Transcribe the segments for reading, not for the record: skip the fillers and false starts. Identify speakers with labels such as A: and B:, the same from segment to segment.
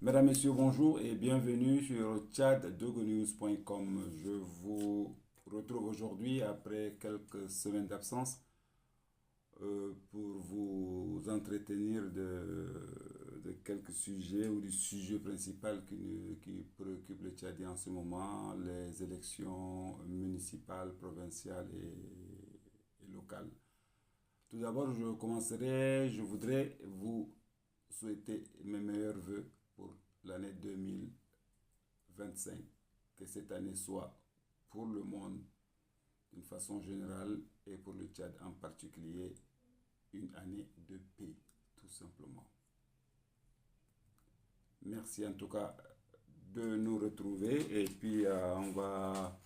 A: Mesdames, Messieurs, bonjour et bienvenue sur tchaddogonews.com. Je vous retrouve aujourd'hui après quelques semaines d'absence pour vous entretenir de quelques sujets ou du sujet principal qui préoccupe le Tchadien en ce moment, les élections municipales, provinciales et locales. Tout d'abord, je voudrais vous souhaiter mes meilleurs voeux pour l'année 2025. Que cette année soit pour le monde d'une façon générale et pour le Tchad en particulier une année de paix, tout simplement. Merci en tout cas de nous retrouver et puis on va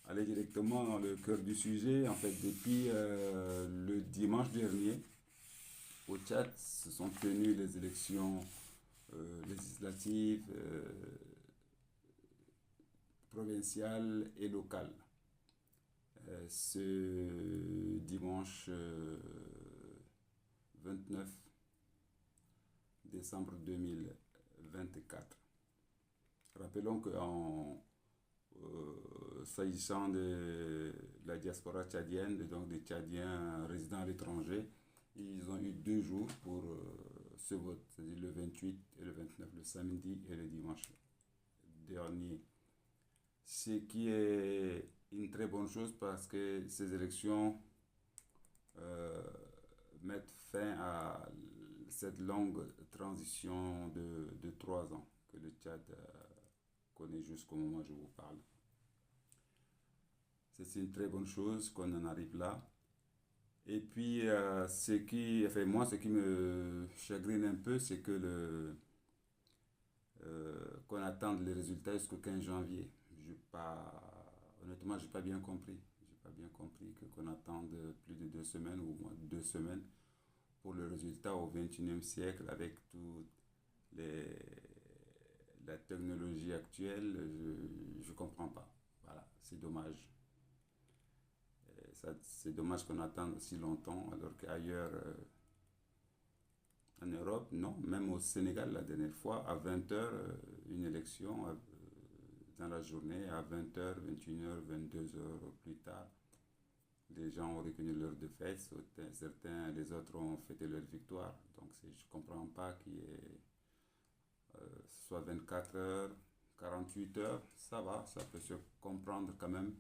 A: aller directement dans le cœur du sujet. En fait, depuis le dimanche dernier, au Tchad, se sont tenues les élections législatives, provinciales et locales. Ce dimanche 29 décembre 2024. Rappelons qu'en s'agissant de la diaspora tchadienne, donc des Tchadiens résidant à l'étranger, ils ont eu 2 jours pour ce vote, c'est-à-dire le 28 et le 29, le samedi et le dimanche dernier. Ce qui est une très bonne chose parce que ces élections euh, mettent fin à cette longue transition de 3 ans que le Tchad connaît jusqu'au moment où je vous parle. C'est une très bonne chose qu'on en arrive là. Et puis, ce qui me chagrine un peu, c'est que qu'on attende les résultats jusqu'au 15 janvier. Honnêtement, j'ai pas bien compris. J'ai pas bien compris qu'on attende plus de 2 semaines ou moins de 2 semaines pour le résultat au XXIe siècle avec toute la technologie actuelle. Je comprends pas. Voilà, c'est dommage. C'est dommage qu'on attende aussi longtemps alors qu'ailleurs en Europe, non. Même au Sénégal, la dernière fois, à 20 h, une élection dans la journée, à 20 h, 21 h, 22 h plus tard, les gens ont reconnu leur défaite, certains, les autres ont fêté leur victoire. Donc je ne comprends pas qu'il y ait soit 24 heures, 48 heures, ça va, ça peut se comprendre quand même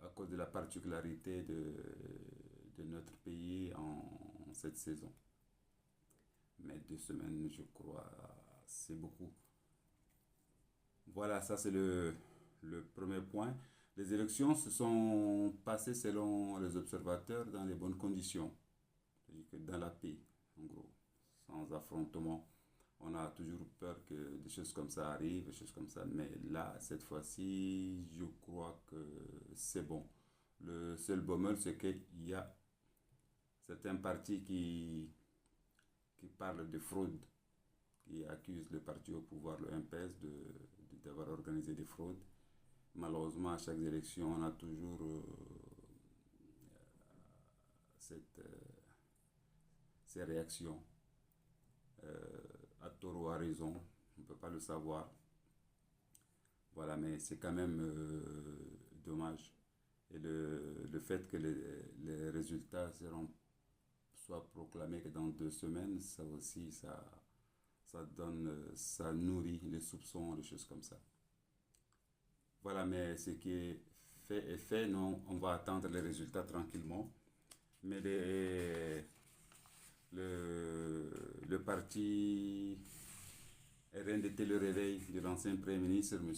A: à cause de la particularité de notre pays en cette saison. Mais 2 semaines, je crois, c'est beaucoup. Voilà, ça c'est le premier point. Les élections se sont passées selon les observateurs dans les bonnes conditions, c'est-à-dire que dans la paix, en gros, sans affrontement. On a toujours peur que des choses comme ça arrivent, des choses comme ça, mais là, cette fois-ci, je crois que c'est bon. Le seul bémol, c'est qu'il y a certains partis qui parlent de fraude, qui accusent le parti au pouvoir, le MPS, d'avoir organisé des fraudes. Malheureusement, à chaque élection, on a toujours ces réactions. À tort ou à raison, on ne peut pas le savoir. Voilà, mais c'est quand même dommage. Et le fait que les résultats soient proclamés que dans 2 semaines, ça aussi, ça nourrit les soupçons, des choses comme ça. Voilà, mais ce qui est fait, non, on va attendre les résultats tranquillement. Mais le parti RNDT Le Réveil de l'ancien Premier ministre, M.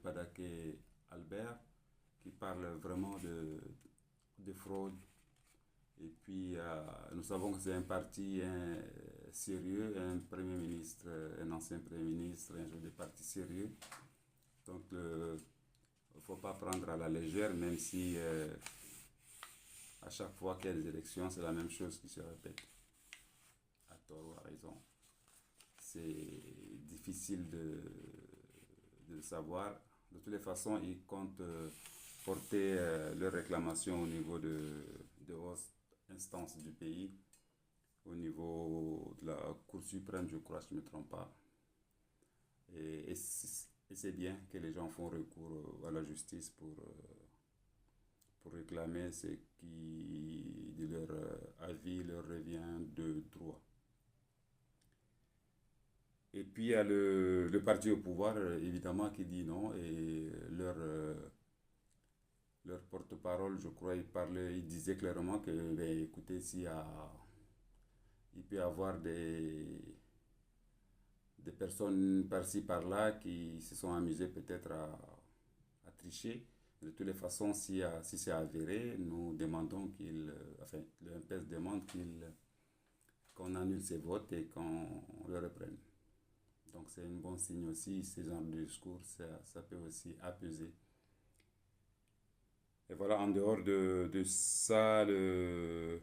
A: Padaké Albert, qui parle vraiment de fraude. Et puis, nous savons que c'est un parti sérieux, un Premier ministre, un ancien Premier ministre, un genre de parti sérieux. Donc, il ne faut pas prendre à la légère, même si à chaque fois qu'il y a des élections, c'est la même chose qui se répète, à tort ou à raison. C'est difficile de le savoir. De toutes les façons, ils comptent porter leurs réclamations au niveau de haute instance du pays, au niveau de la Cour suprême, je crois, si je ne me trompe pas. Et c'est bien que les gens font recours à la justice pour réclamer ce qui, de leur avis, leur revient de droit. Et puis il y a le parti au pouvoir, évidemment, qui dit non, et leur porte-parole, je crois, il disait clairement que, ben, écoutez, il peut y avoir des personnes par-ci par-là qui se sont amusées peut-être à tricher. De toutes les façons, si c'est avéré, nous demandons enfin, le MPS demande qu'on annule ces votes et qu'on le reprenne. Donc c'est un bon signe aussi, ce genre de discours, ça peut aussi apaiser. Et voilà, en dehors de ça, il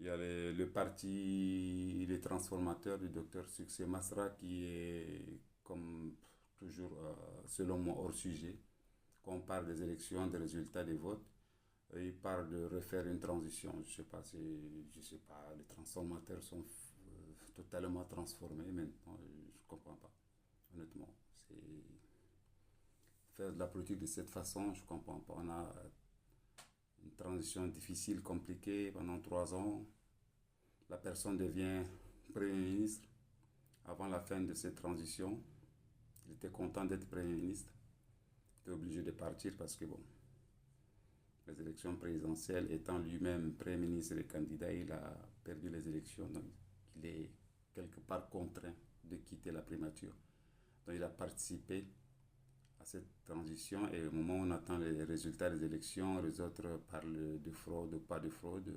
A: y a le parti, les transformateurs du docteur Succès Masra qui est, comme toujours, selon moi, hors sujet. Quand on parle des élections, des résultats des votes, il parle de refaire une transition. Je sais pas, les transformateurs sont totalement transformés maintenant. Je comprends pas, honnêtement. C'est faire de la politique de cette façon, je comprends pas. On a une transition difficile, compliquée pendant 3 ans. La personne devient Premier ministre avant la fin de cette transition. Il était content d'être Premier ministre. Il était obligé de partir parce que, bon, les élections présidentielles, étant lui-même Premier ministre et candidat, il a perdu les élections. Donc, il est quelque part contraint de quitter la primature. Donc, il a participé à cette transition et au moment où on attend les résultats des élections, les autres parlent de fraude ou pas de fraude.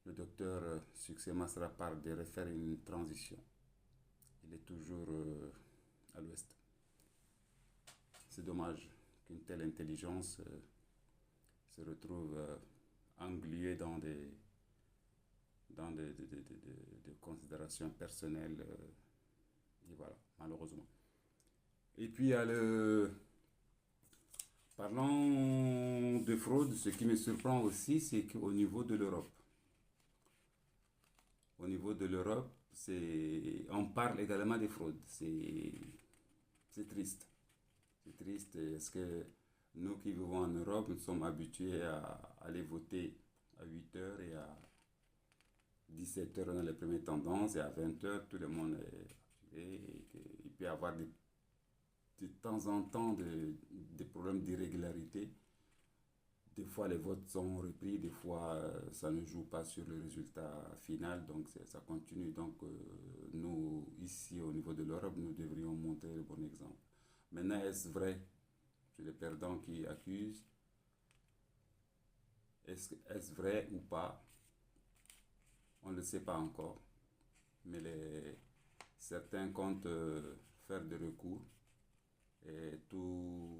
A: Le docteur Succès Masra parle de refaire une transition. Il est toujours à l'ouest. C'est dommage qu'une telle intelligence se retrouve engluée dans des considérations personnelles. Et voilà, malheureusement. Et puis il y a Parlant de fraude, ce qui me surprend aussi, c'est qu'au niveau de l'Europe, on parle également de fraude. C'est triste. C'est triste. Est-ce que nous qui vivons en Europe, nous sommes habitués à aller voter à 8 heures et à 17 heures dans les premières tendances et à 20 heures, tout le monde est activé et qu'il peut y avoir de temps en temps des problèmes d'irrégularité. Des fois, les votes sont repris, des fois, ça ne joue pas sur le résultat final, donc ça continue. Donc, nous, ici, au niveau de l'Europe, nous devrions montrer le bon exemple. Maintenant, est-ce vrai? C'est les perdants qui accusent. Est-ce vrai ou pas? On ne le sait pas encore. Mais certains comptent faire des recours. Et tout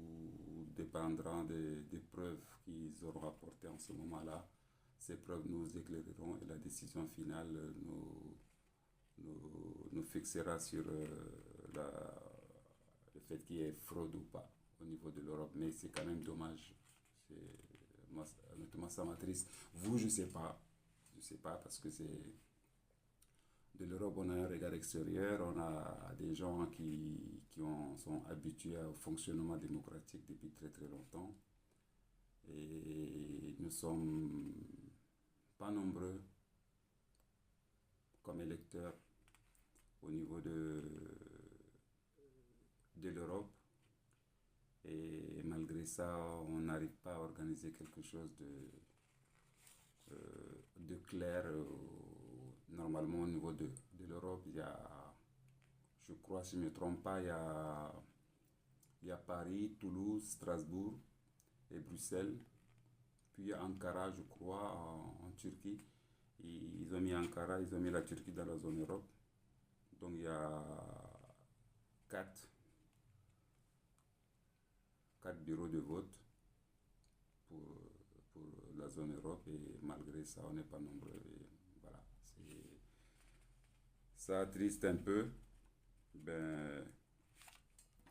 A: dépendra des preuves qu'ils auront apportées en ce moment-là. Ces preuves nous éclaireront et la décision finale nous fixera sur le fait qu'il y ait fraude ou pas au niveau de l'Europe. Mais c'est quand même dommage. Honnêtement, ça m'attriste. Vous, je ne sais pas. Je ne sais pas parce que c'est de l'Europe, on a un regard extérieur, on a des gens qui sont habitués au fonctionnement démocratique depuis très très longtemps. Et nous ne sommes pas nombreux comme électeurs au niveau de l'Europe. Et malgré ça, on n'arrive pas à organiser quelque chose de clair. Normalement, au niveau de l'Europe, il y a, je crois, si je ne me trompe pas, il y a Paris, Toulouse, Strasbourg et Bruxelles. Puis il y a Ankara, je crois, en Turquie. Et ils ont mis Ankara, ils ont mis la Turquie dans la zone Europe. Donc il y a quatre bureaux de vote pour, pour la zone Europe et malgré ça, on n'est pas nombreux. Et voilà, ça attriste un peu. Ben,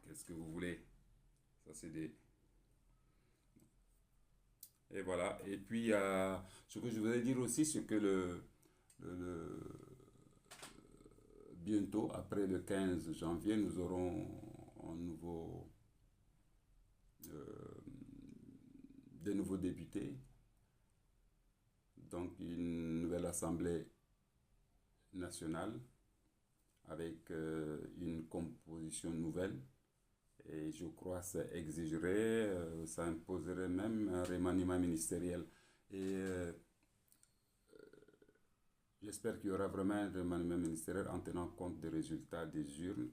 A: qu'est-ce que vous voulez? Ça, c'est des. Et voilà. Et puis, ce que je voudrais dire aussi, c'est que bientôt, après le 15 janvier, nous aurons euh, des nouveaux députés, donc une nouvelle assemblée nationale avec une composition nouvelle. Et je crois que ça exigerait, ça imposerait même un remaniement ministériel. Et j'espère qu'il y aura vraiment un remaniement ministériel en tenant compte des résultats des urnes.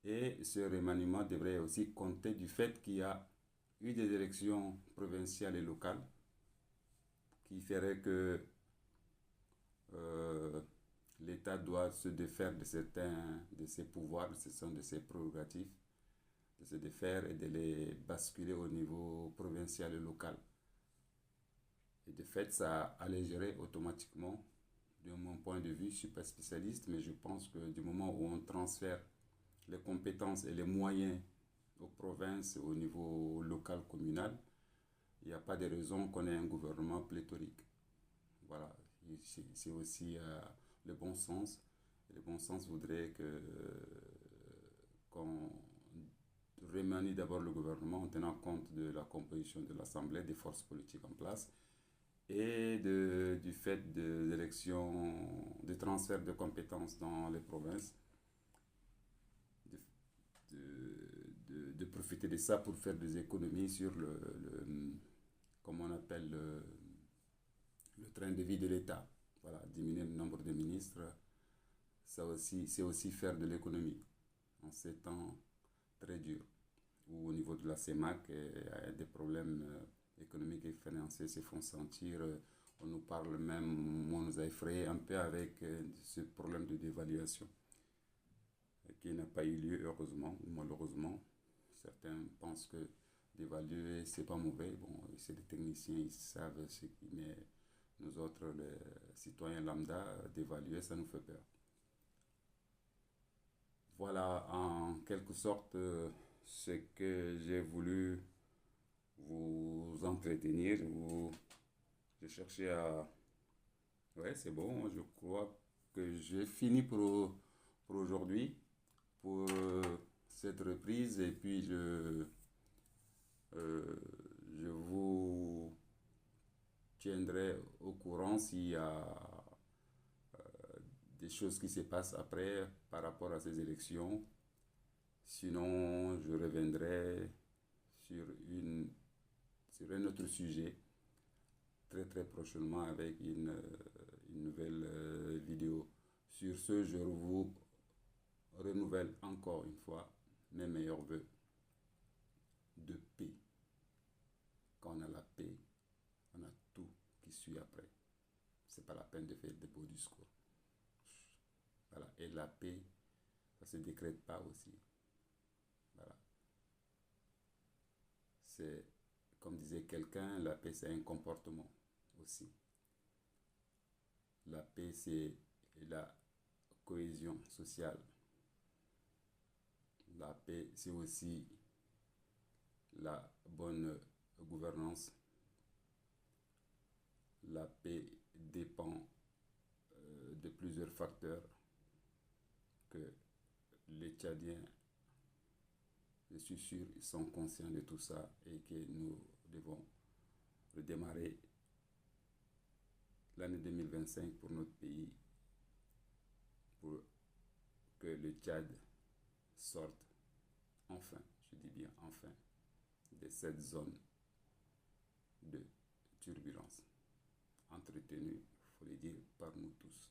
A: Et ce remaniement devrait aussi compter du fait qu'il y a eu des élections provinciales et locales qui ferait que l'État doit se défaire de certains de ses pouvoirs, ce sont de ses prérogatives, de se défaire et de les basculer au niveau provincial et local. Et de fait, ça allégerait automatiquement, de mon point de vue, je ne suis pas spécialiste, mais je pense que du moment où on transfère les compétences et les moyens aux provinces au niveau local, communal, il n'y a pas de raison qu'on ait un gouvernement pléthorique. Voilà, c'est aussi le bon sens. Et le bon sens voudrait qu'on remanie d'abord le gouvernement en tenant compte de la composition de l'Assemblée, des forces politiques en place et du fait de l'élection, du transfert de compétences dans les provinces, de profiter de ça pour faire des économies sur comme on appelle, le train de vie de l'État. Voilà, diminuer le nombre de ministres, ça aussi, c'est aussi faire de l'économie en ces temps très durs, où au niveau de la CEMAC, des problèmes économiques et financiers se font sentir. On nous parle même, on nous a effrayé un peu avec ce problème de dévaluation qui n'a pas eu lieu, heureusement ou malheureusement. Certains pensent que d'évaluer, c'est pas mauvais. Bon, c'est des techniciens, ils savent ce qui, mais nous autres, les citoyens lambda, d'évaluer, ça nous fait peur. Voilà en quelque sorte ce que j'ai voulu vous entretenir. J'ai cherché à... Ouais, c'est bon, je crois que j'ai fini pour aujourd'hui, pour cette reprise. Et puis je vous tiendrai au courant s'il y a des choses qui se passent après par rapport à ces élections. Sinon, je reviendrai sur, sur un autre sujet très très prochainement avec une nouvelle vidéo. Sur ce, je vous renouvelle encore une fois mes meilleurs voeux de paix. Quand on a la paix, on a tout qui suit après. C'est pas la peine de faire des beaux discours. Voilà. Et la paix, ça se décrète pas aussi. Voilà. C'est, comme disait quelqu'un, la paix c'est un comportement aussi. La paix c'est la cohésion sociale. La paix c'est aussi la bonne gouvernance. La paix dépend de plusieurs facteurs que les Tchadiens, je suis sûr, ils sont conscients de tout ça et que nous devons redémarrer l'année 2025 pour notre pays, pour que le Tchad sorte enfin, je dis bien enfin, de cette zone de turbulence entretenue, il faut le dire, par nous tous.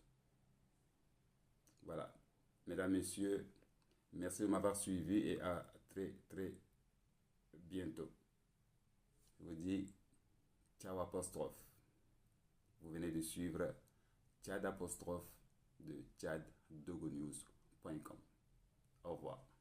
A: Voilà. Mesdames, Messieurs, merci de m'avoir suivi et à très très bientôt. Je vous dis ciao apostrophe. Vous venez de suivre Tchad apostrophe de tchaddogonews.com. Au revoir.